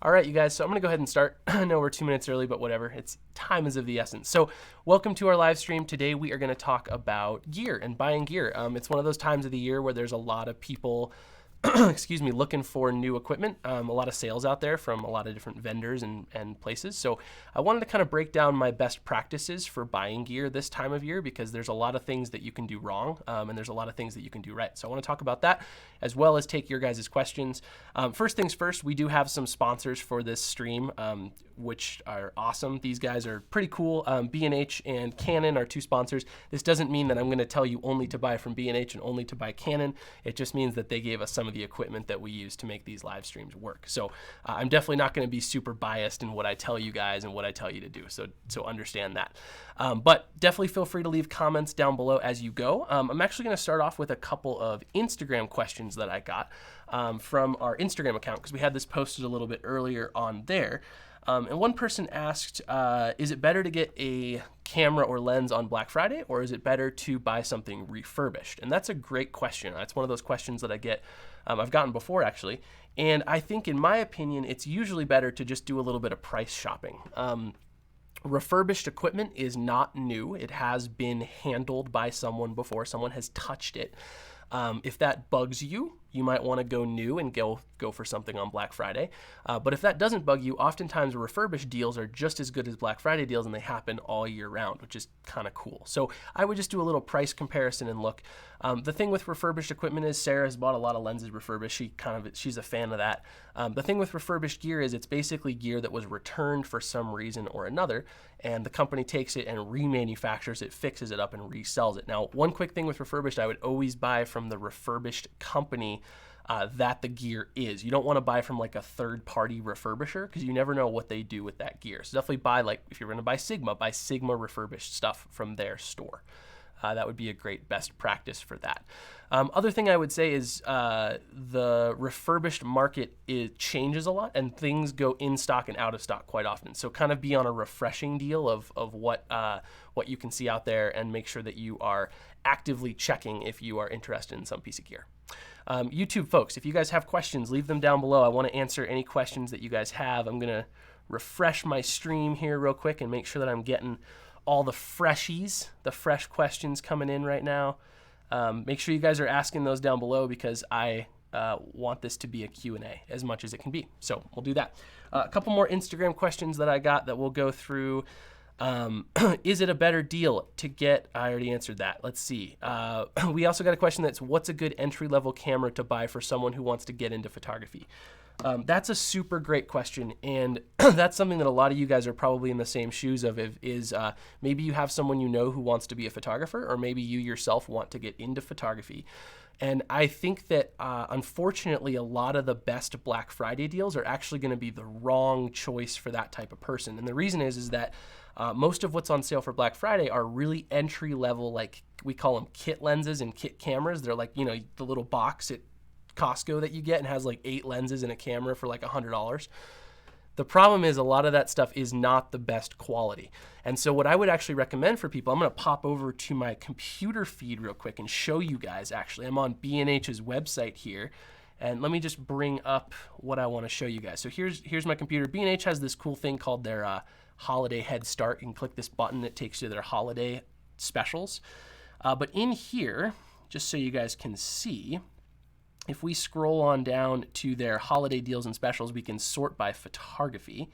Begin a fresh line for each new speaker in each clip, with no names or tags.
All right, you guys, so I'm going to go ahead and start. I know we're 2 minutes early, but whatever. Time is of the essence. So welcome to our live stream. Today we are going to talk about gear and buying gear. It's one of those times of the year where there's a lot of people excuse me, looking for new equipment. A lot of sales out there from a lot of different vendors and places. So I wanted to kind of break down my best practices for buying gear this time of year, because there's a lot of things that you can do wrong and there's a lot of things that you can do right. So I want to talk about that as well as take your guys' questions. First things first, we do have some sponsors for this stream, which are awesome. These guys are pretty cool. B&H and Canon are two sponsors. This doesn't mean that I'm going to tell you only to buy from B&H and only to buy Canon. It just means that they gave us some of the equipment that we use to make these live streams work. So I'm definitely not going to be super biased in what I tell you guys and what I tell you to do. So understand that. But definitely feel free to leave comments down below as you go. I'm actually going to start off with a couple of Instagram questions that I got from our Instagram account, because we had this posted a little bit earlier on there. And one person asked, is it better to get a camera or lens on Black Friday, or is it better to buy something refurbished? And that's a great question. That's one of those questions that I get, I've gotten before actually. And I think, in my opinion, it's usually better to just do a little bit of price shopping. Refurbished equipment is not new. It has been handled by someone before. Someone has touched it. If that bugs you, you might want to go new and go for something on Black Friday. But if that doesn't bug you, oftentimes refurbished deals are just as good as Black Friday deals, and they happen all year round, which is kind of cool. So I would just do a little price comparison and look. The thing with refurbished equipment is Sarah has bought a lot of lenses refurbished. She's a fan of that. The thing with refurbished gear is it's basically gear that was returned for some reason or another, and the company takes it and remanufactures it, fixes it up, and resells it. Now, one quick thing with refurbished, I would always buy from the refurbished company that the gear is. You don't want to buy from like a third-party refurbisher, because you never know what they do with that gear. So definitely buy, like, if you're going to buy Sigma refurbished stuff from their store. That would be a great best practice for that. Other thing I would say is the refurbished market changes a lot, and things go in stock and out of stock quite often. So kind of be on a refreshing deal of what you can see out there, and make sure that you are actively checking if you are interested in some piece of gear. YouTube folks, if you guys have questions, leave them down below. I want to answer any questions that you guys have. I'm going to refresh my stream here real quick and make sure that I'm getting all the freshies, the fresh questions coming in right now. Make sure you guys are asking those down below, because I want this to be a Q&A as much as it can be. So we'll do that. A couple more Instagram questions that I got that we'll go through. Is it a better deal to get? I already answered that. Let's see. We also got a question that's, what's a good entry-level camera to buy for someone who wants to get into photography? That's a super great question, and that's something that a lot of you guys are probably in the same shoes of, maybe you have someone you know who wants to be a photographer, or maybe you yourself want to get into photography. And I think that, unfortunately, a lot of the best Black Friday deals are actually going to be the wrong choice for that type of person. And the reason is that most of what's on sale for Black Friday are really entry level, like we call them kit lenses and kit cameras. They're like, the little box at Costco that you get and has like 8 lenses and a camera for like $100. The problem is a lot of that stuff is not the best quality. And so what I would actually recommend for people, I'm going to pop over to my computer feed real quick and show you guys. Actually, I'm on B&H's website here, and let me just bring up what I want to show you guys. So here's my computer. B&H has this cool thing called their holiday head start. You can click this button, it takes you to their holiday specials. But in here, just so you guys can see, if we scroll on down to their holiday deals and specials, we can sort by photography.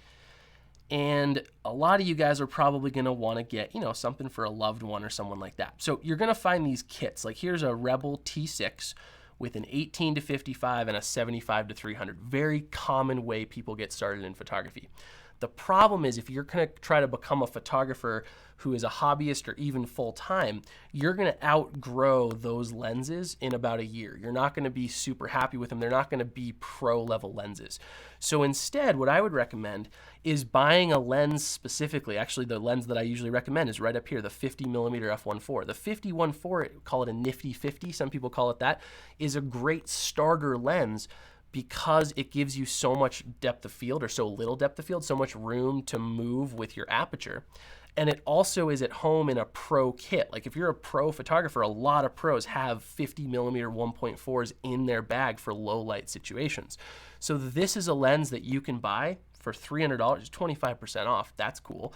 And a lot of you guys are probably going to want to get, something for a loved one or someone like that. So you're going to find these kits. Like here's a Rebel T6 with an 18 to 55 and a 75 to 300. Very common way people get started in photography. The problem is, if you're going to try to become a photographer who is a hobbyist or even full-time, you're going to outgrow those lenses in about a year. You're not going to be super happy with them. They're not going to be pro-level lenses. So instead, what I would recommend is buying a lens specifically. Actually, the lens that I usually recommend is right up here, the 50mm f1.4. The 50-1.4, call it a nifty 50, some people call it that, is a great starter lens. because it gives you so much depth of field, or so little depth of field, so much room to move with your aperture. And it also is at home in a pro kit. Like if you're a pro photographer, a lot of pros have 50 millimeter 1.4s in their bag for low light situations. So this is a lens that you can buy for $300, 25% off. That's cool.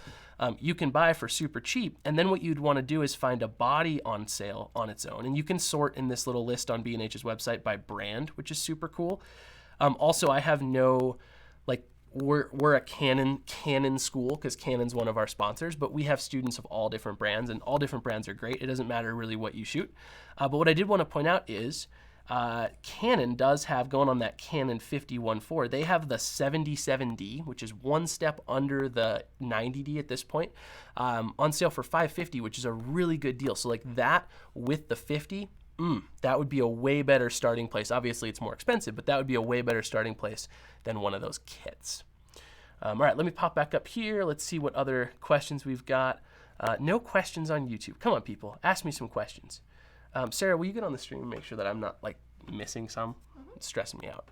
You can buy for super cheap. And then what you'd want to do is find a body on sale on its own. And you can sort in this little list on B&H's website by brand, which is super cool. Also, I have no, like, we're a Canon school because Canon's one of our sponsors, but we have students of all different brands, and all different brands are great. It doesn't matter really what you shoot. But what I did want to point out is Canon does have, going on that Canon 50-1.4, they have the 77D, which is one step under the 90D at this point, on sale for $550, which is a really good deal. So like that with the 50, that would be a way better starting place. Obviously, it's more expensive, but that would be a way better starting place than one of those kits. All right, let me pop back up here. Let's see what other questions we've got. No questions on YouTube. Come on, people. Ask me some questions. Sarah, will you get on the stream and make sure that I'm not like missing some? It's stressing me out.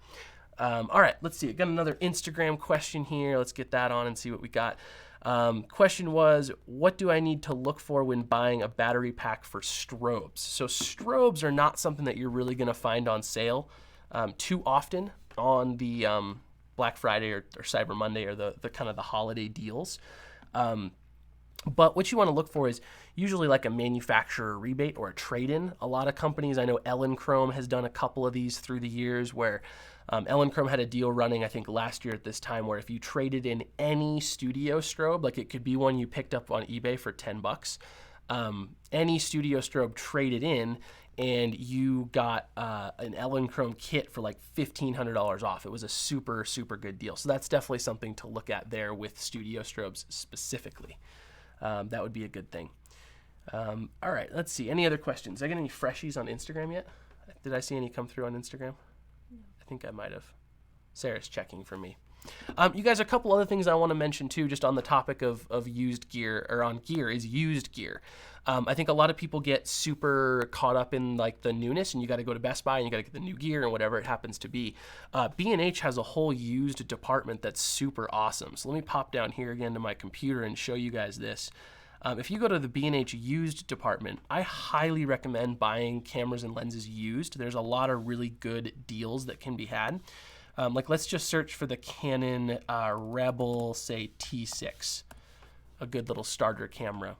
All right, let's see. I got another Instagram question here. Let's get that on and see what we got. Question was, what do I need to look for when buying a battery pack for strobes? So strobes are not something that you're really going to find on sale too often on the Black Friday or Cyber Monday or the kind of the holiday deals. But what you want to look for is usually like a manufacturer rebate or a trade-in. A lot of companies, I know Elinchrom has done a couple of these through the years where Elinchrom had a deal running, I think last year at this time, where if you traded in any studio strobe, like it could be one you picked up on eBay for $10, any studio strobe traded in, and you got an Elinchrom kit for like $1,500 off. It was a super, super good deal. So that's definitely something to look at there with studio strobes specifically. That would be a good thing. All right, let's see. Any other questions? Did I get any freshies on Instagram yet? Did I see any come through on Instagram? I think I might have. Sarah's checking for me. You guys, a couple other things I want to mention too, just on the topic of used gear, or on gear, is used gear. I think a lot of people get super caught up in like the newness, and you got to go to Best Buy and you got to get the new gear and whatever it happens to be. B&H has a whole used department that's super awesome. So let me pop down here again to my computer and show you guys this. If you go to the B&H used department, I highly recommend buying cameras and lenses used. There's a lot of really good deals that can be had. Like let's just search for the Canon Rebel, say T6, a good little starter camera.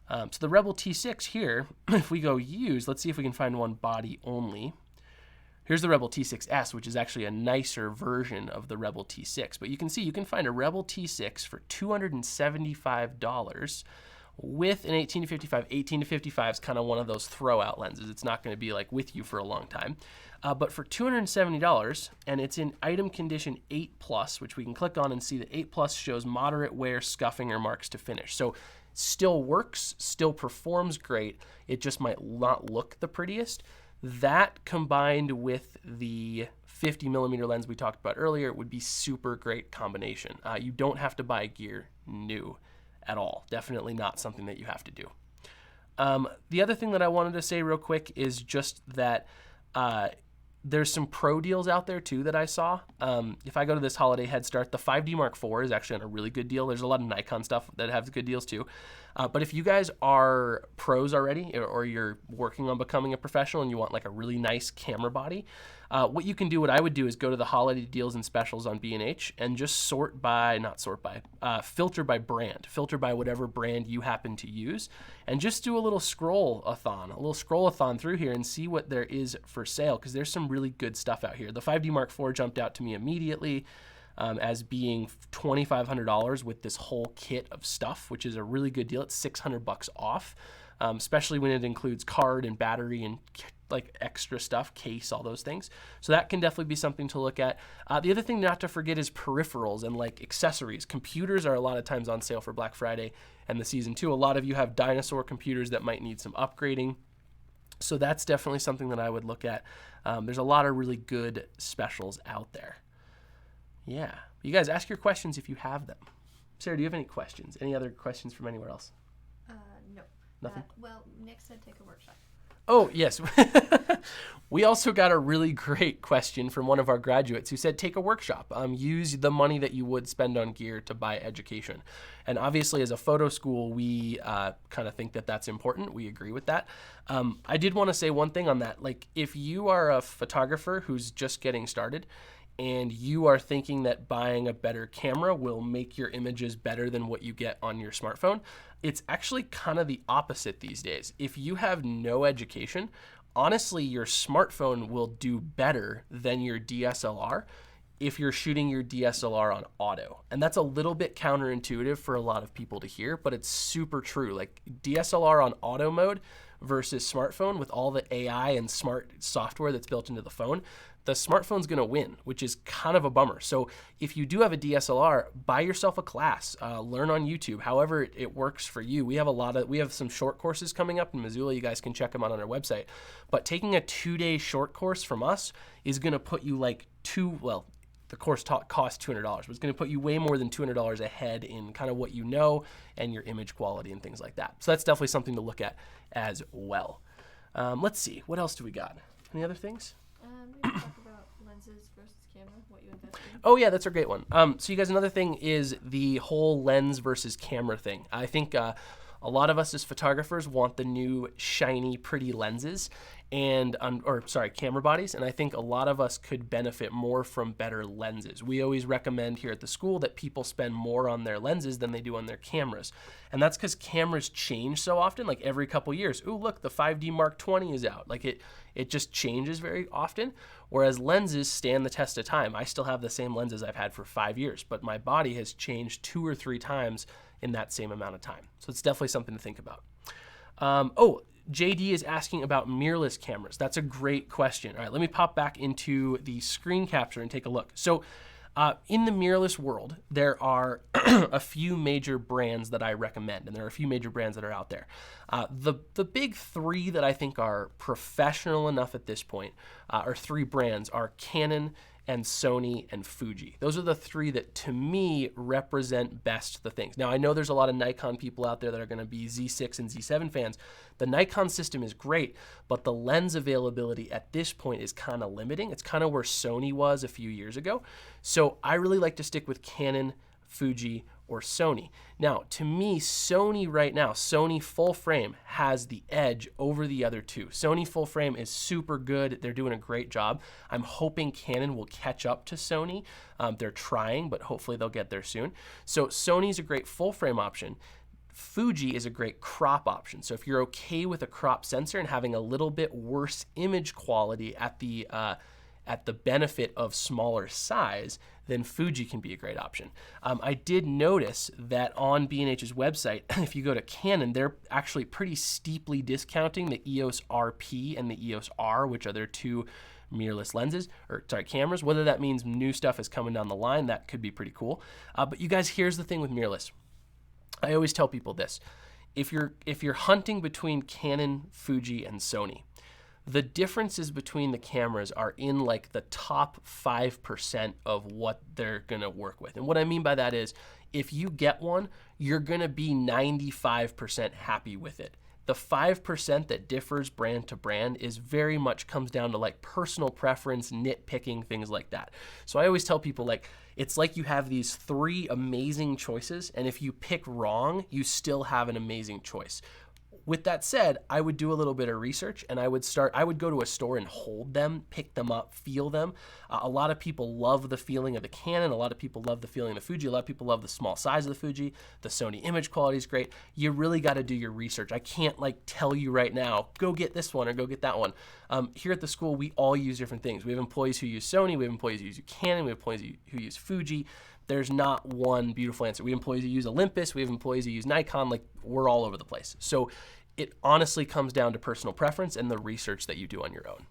So the Rebel T6 here, if we go used, let's see if we can find one body only. Here's the Rebel T6S, which is actually a nicer version of the Rebel T6. But you can see you can find a Rebel T6 for $275 with an 18-55. 18-55 is kind of one of those throw-out lenses. It's not going to be like with you for a long time. But for $270, and it's in item condition 8+, which we can click on and see that 8+ shows moderate wear, scuffing, or marks to finish. So still works, still performs great. It just might not look the prettiest. That combined with the 50 millimeter lens we talked about earlier would be super great combination. You don't have to buy gear new at all. Definitely not something that you have to do. The other thing that I wanted to say real quick is just that there's some pro deals out there too that I saw. If I go to this holiday head start, the 5D Mark IV is actually on a really good deal. There's a lot of Nikon stuff that have good deals too. But if you guys are pros already, or you're working on becoming a professional and you want like a really nice camera body, what you can do, what I would do is go to the holiday deals and specials on B&H and just filter by brand, filter by whatever brand you happen to use, and just do a little scroll-a-thon through here and see what there is for sale, because there's some really good stuff out here. The 5D Mark IV jumped out to me immediately as being $2,500 with this whole kit of stuff, which is a really good deal. It's $600 off, especially when it includes card and battery and like extra stuff, case, all those things. So that can definitely be something to look at. The other thing not to forget is peripherals and like accessories. Computers are a lot of times on sale for Black Friday and the season too. A lot of you have dinosaur computers that might need some upgrading. So that's definitely something that I would look at. There's a lot of really good specials out there. Yeah. You guys ask your questions if you have them. Sarah, do you have any questions? Any other questions from anywhere else?
No.
Nothing?
Well, Nick said take a workshop.
Oh, yes. We also got a really great question from one of our graduates who said, take a workshop. Use the money that you would spend on gear to buy education. And obviously, as a photo school, we kind of think that that's important. We agree with that. I did want to say one thing on that. Like, if you are a photographer who's just getting started, and you are thinking that buying a better camera will make your images better than what you get on your smartphone, it's actually kind of the opposite these days. If you have no education, honestly, your smartphone will do better than your DSLR if you're shooting your DSLR on auto. And that's a little bit counterintuitive for a lot of people to hear, but it's super true. Like DSLR on auto mode versus smartphone with all the AI and smart software that's built into the phone, the smartphone's gonna win, which is kind of a bummer. So if you do have a DSLR, buy yourself a class, learn on YouTube, however it works for you. We have some short courses coming up in Missoula. You guys can check them out on our website. But taking a 2-day short course from us is gonna put you like the course costs $200, but it's gonna put you way more than $200 ahead in kind of what you know and your image quality and things like that. So that's definitely something to look at as well. Let's see, what else do we got? Any other things?
We can talk about lenses versus camera, what you invest in.
Oh yeah, that's a great one. So you guys, another thing is the whole lens versus camera thing. I think a lot of us as photographers want the new shiny, pretty lenses camera bodies. And I think a lot of us could benefit more from better lenses. We always recommend here at the school that people spend more on their lenses than they do on their cameras. And that's because cameras change so often, like every couple years. Ooh, look, the 5D Mark 20 is out. Like it just changes very often. Whereas lenses stand the test of time. I still have the same lenses I've had for 5 years, but my body has changed 2 or 3 times in that same amount of time. So it's definitely something to think about. JD is asking about mirrorless cameras. That's a great question. All right, let me pop back into the screen capture and take a look. So in the mirrorless world, there are a few major brands that I recommend, and there are a few major brands that are out there. The big 3 that I think are professional enough at this point, or 3 brands, are Canon and Sony and Fuji. Those are the 3 that to me represent best the things. Now I know there's a lot of Nikon people out there that are gonna be Z6 and Z7 fans. The Nikon system is great, but the lens availability at this point is kind of limiting. It's kind of where Sony was a few years ago. So I really like to stick with Canon, Fuji, or Sony. Now, to me, Sony right now, Sony full frame has the edge over the other 2. Sony full frame is super good. They're doing a great job. I'm hoping Canon will catch up to Sony. They're trying, but hopefully they'll get there soon. So Sony's a great full frame option. Fuji is a great crop option. So if you're okay with a crop sensor and having a little bit worse image quality at the benefit of smaller size, then Fuji can be a great option. I did notice that on B&H's website, if you go to Canon, they're actually pretty steeply discounting the EOS RP and the EOS R, which are their 2 mirrorless cameras. Whether that means new stuff is coming down the line, that could be pretty cool. But you guys, here's the thing with mirrorless. I always tell people this. If you're hunting between Canon, Fuji, and Sony, the differences between the cameras are in like the top 5% of what they're gonna work with. And what I mean by that is, if you get one, you're gonna be 95% happy with it. The 5% that differs brand to brand is very much comes down to like personal preference, nitpicking, things like that. So I always tell people, like, it's like you have these 3 amazing choices, and if you pick wrong, you still have an amazing choice. With that said, I would do a little bit of research, and I would go to a store and hold them, pick them up, feel them. A lot of people love the feeling of the Canon. A lot of people love the feeling of the Fuji. A lot of people love the small size of the Fuji. The Sony image quality is great. You really got to do your research. I can't like tell you right now, go get this one or go get that one. Here at the school, we all use different things. We have employees who use Sony. We have employees who use Canon. We have employees who use Fuji. There's not one beautiful answer. We have employees who use Olympus. We have employees who use Nikon. Like, we're all over the place. So it honestly comes down to personal preference and the research that you do on your own.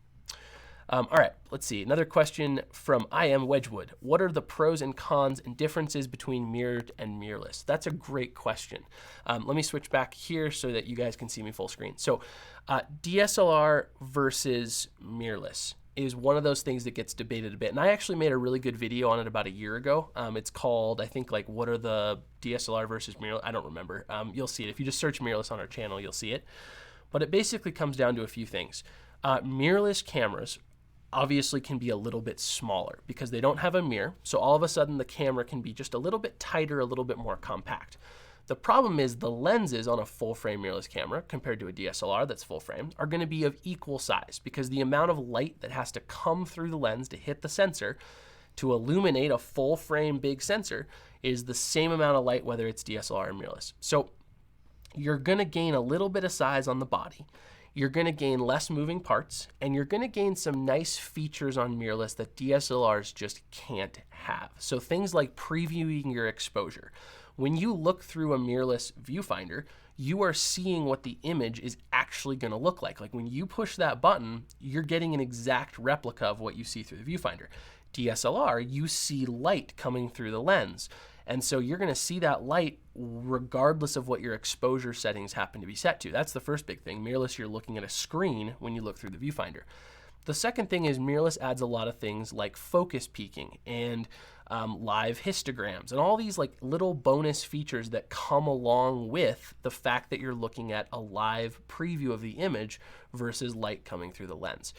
All right, let's see. Another question from I Am Wedgwood. What are the pros and cons and differences between mirrored and mirrorless? That's a great question. Let me switch back here so that you guys can see me full screen. So DSLR versus mirrorless is one of those things that gets debated a bit. And I actually made a really good video on it about a year ago. It's called, I think, like, what are the DSLR versus mirrorless? I don't remember. You'll see it. If you just search mirrorless on our channel, you'll see it. But it basically comes down to a few things. Mirrorless cameras obviously can be a little bit smaller because they don't have a mirror. So all of a sudden the camera can be just a little bit tighter, a little bit more compact. The problem is the lenses on a full frame mirrorless camera compared to a DSLR that's full frame are going to be of equal size because the amount of light that has to come through the lens to hit the sensor to illuminate a full frame big sensor is the same amount of light whether it's DSLR or mirrorless. So you're going to gain a little bit of size on the body. You're going to gain less moving parts, and you're going to gain some nice features on mirrorless that DSLRs just can't have. So things like previewing your exposure. When you look through a mirrorless viewfinder, you are seeing what the image is actually going to look like. Like when you push that button, you're getting an exact replica of what you see through the viewfinder. DSLR, you see light coming through the lens. And so you're going to see that light regardless of what your exposure settings happen to be set to. That's the first big thing. Mirrorless, you're looking at a screen when you look through the viewfinder. The second thing is mirrorless adds a lot of things like focus peaking and live histograms and all these like little bonus features that come along with the fact that you're looking at a live preview of the image versus light coming through the lens.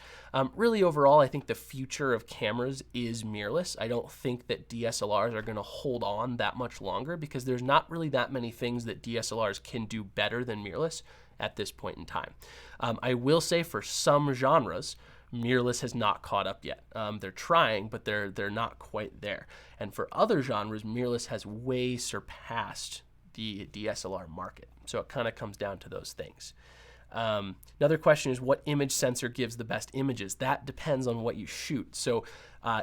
Really overall, I think the future of cameras is mirrorless. I don't think that DSLRs are going to hold on that much longer because there's not really that many things that DSLRs can do better than mirrorless at this point in time. I will say for some genres, mirrorless has not caught up yet. They're trying, but they're not quite there. And for other genres, mirrorless has way surpassed the DSLR market. So it kind of comes down to those things. Another question is what image sensor gives the best images? That depends on what you shoot. So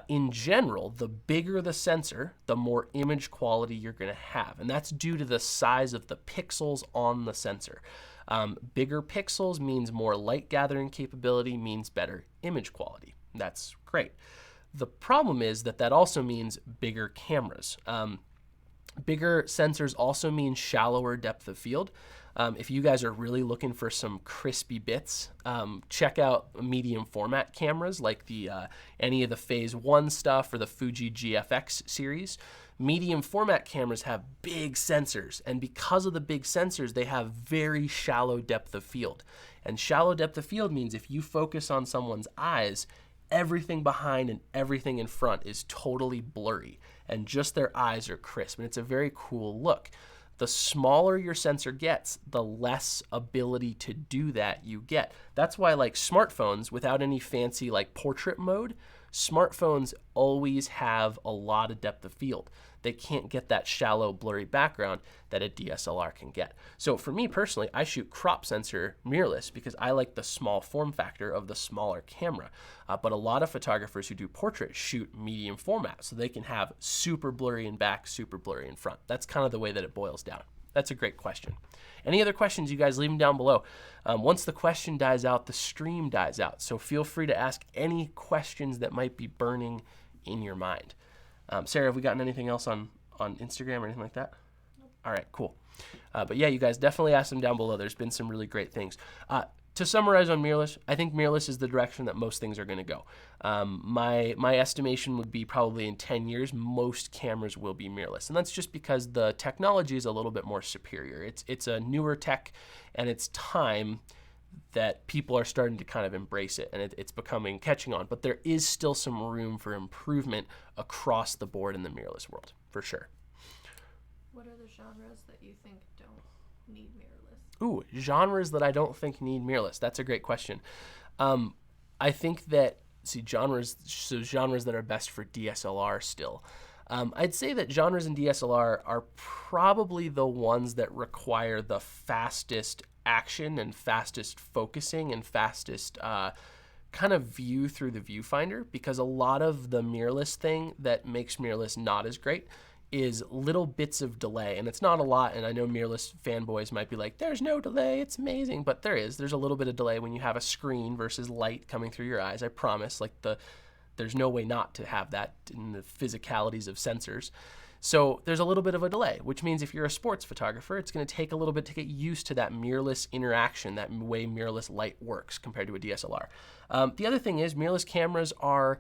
in general, the bigger the sensor, the more image quality you're going to have. And that's due to the size of the pixels on the sensor. Bigger pixels means more light gathering capability, means better image quality. That's great. The problem is that also means bigger cameras. Bigger sensors also mean shallower depth of field. If you guys are really looking for some crispy bits, check out medium format cameras like any of the Phase 1 stuff or the Fuji GFX series. Medium format cameras have big sensors, and because of the big sensors, they have very shallow depth of field. And shallow depth of field means if you focus on someone's eyes, everything behind and everything in front is totally blurry, and just their eyes are crisp, and it's a very cool look. The smaller your sensor gets, the less ability to do that you get. That's why like smartphones, without any fancy like portrait mode, smartphones always have a lot of depth of field. They can't get that shallow, blurry background that a DSLR can get. So for me personally, I shoot crop sensor mirrorless because I like the small form factor of the smaller camera. But a lot of photographers who do portrait shoot medium format, so they can have super blurry in back, super blurry in front. That's kind of the way that it boils down. That's a great question. Any other questions, you guys leave them down below. Once the question dies out, the stream dies out. So feel free to ask any questions that might be burning in your mind. Sarah, have we gotten anything else on Instagram or anything like that? Nope. All right, cool. But yeah, you guys definitely ask them down below. There's been some really great things. To summarize on mirrorless, I think mirrorless is the direction that most things are going to go. My estimation would be probably in 10 years, most cameras will be mirrorless. And that's just because the technology is a little bit more superior. It's a newer tech, and it's time that people are starting to kind of embrace it, and it's catching on. But there is still some room for improvement across the board in the mirrorless world, for sure.
What are the genres that you think don't need mirrorless?
Ooh, genres that I don't think need mirrorless. That's a great question. I think that, genres that are best for DSLR still. I'd say that genres in DSLR are probably the ones that require the fastest action and fastest focusing and fastest kind of view through the viewfinder, because a lot of the mirrorless thing that makes mirrorless not as great is little bits of delay, and it's not a lot. And I know mirrorless fanboys might be like, there's no delay, it's amazing, but there's a little bit of delay when you have a screen versus light coming through your eyes. I promise, there's no way not to have that in the physicalities of sensors. So there's a little bit of a delay, which means if you're a sports photographer, it's going to take a little bit to get used to that mirrorless interaction, that way mirrorless light works compared to a DSLR. The other thing is mirrorless cameras are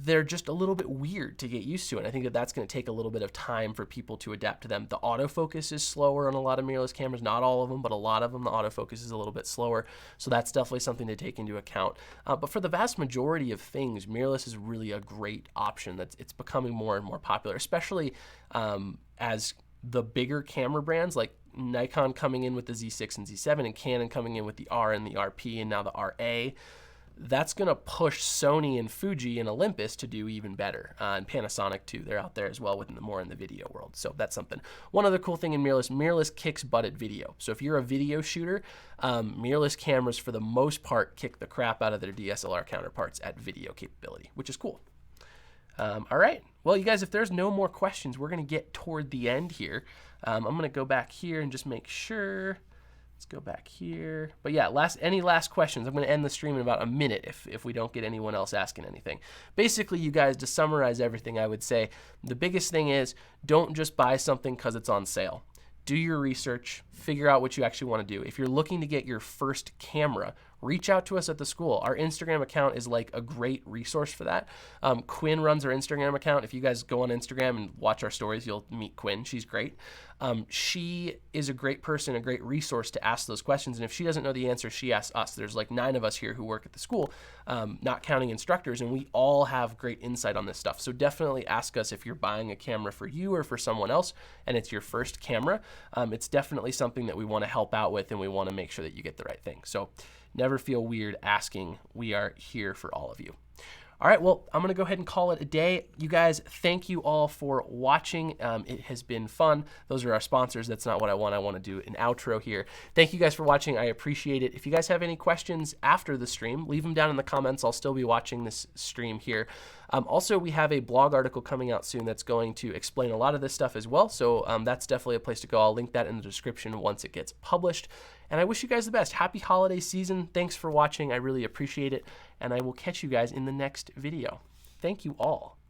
they're just a little bit weird to get used to, and I think that that's going to take a little bit of time for people to adapt to them. The autofocus is slower on a lot of mirrorless cameras, not all of them, but a lot of them, the autofocus is a little bit slower, so that's definitely something to take into account. But for the vast majority of things, mirrorless is really a great option. It's becoming more and more popular, especially as the bigger camera brands like Nikon coming in with the Z6 and Z7 and Canon coming in with the R and the RP and now the RA. That's going to push Sony and Fuji and Olympus to do even better. And Panasonic too, they're out there as well, more in the video world. So that's something. One other cool thing in mirrorless kicks butt at video. So if you're a video shooter, mirrorless cameras for the most part kick the crap out of their DSLR counterparts at video capability, which is cool. All right. Well, you guys, if there's no more questions, we're going to get toward the end here. I'm going to go back here and just make sure. Let's go back here. But yeah, any last questions? I'm going to end the stream in about a minute if we don't get anyone else asking anything. Basically, you guys, to summarize everything, I would say the biggest thing is don't just buy something because it's on sale. Do your research, figure out what you actually want to do. If you're looking to get your first camera, reach out to us at the school. Our Instagram account is like a great resource for that. Quinn runs our Instagram account. If you guys go on Instagram and watch our stories, you'll meet Quinn. She's great. She is a great person, a great resource to ask those questions. And if she doesn't know the answer, she asks us. There's like 9 of us here who work at the school, not counting instructors, and we all have great insight on this stuff. So definitely ask us if you're buying a camera for you or for someone else, and it's your first camera. It's definitely something that we want to help out with, and we want to make sure that you get the right thing. So never feel weird asking. We are here for all of you. All right, well, I'm going to go ahead and call it a day. You guys, thank you all for watching. It has been fun. Those are our sponsors. That's not what I want. I want to do an outro here. Thank you guys for watching. I appreciate it. If you guys have any questions after the stream, leave them down in the comments. I'll still be watching this stream here. Also, we have a blog article coming out soon that's going to explain a lot of this stuff as well. So that's definitely a place to go. I'll link that in the description once it gets published. And I wish you guys the best. Happy holiday season. Thanks for watching. I really appreciate it. And I will catch you guys in the next video. Thank you all.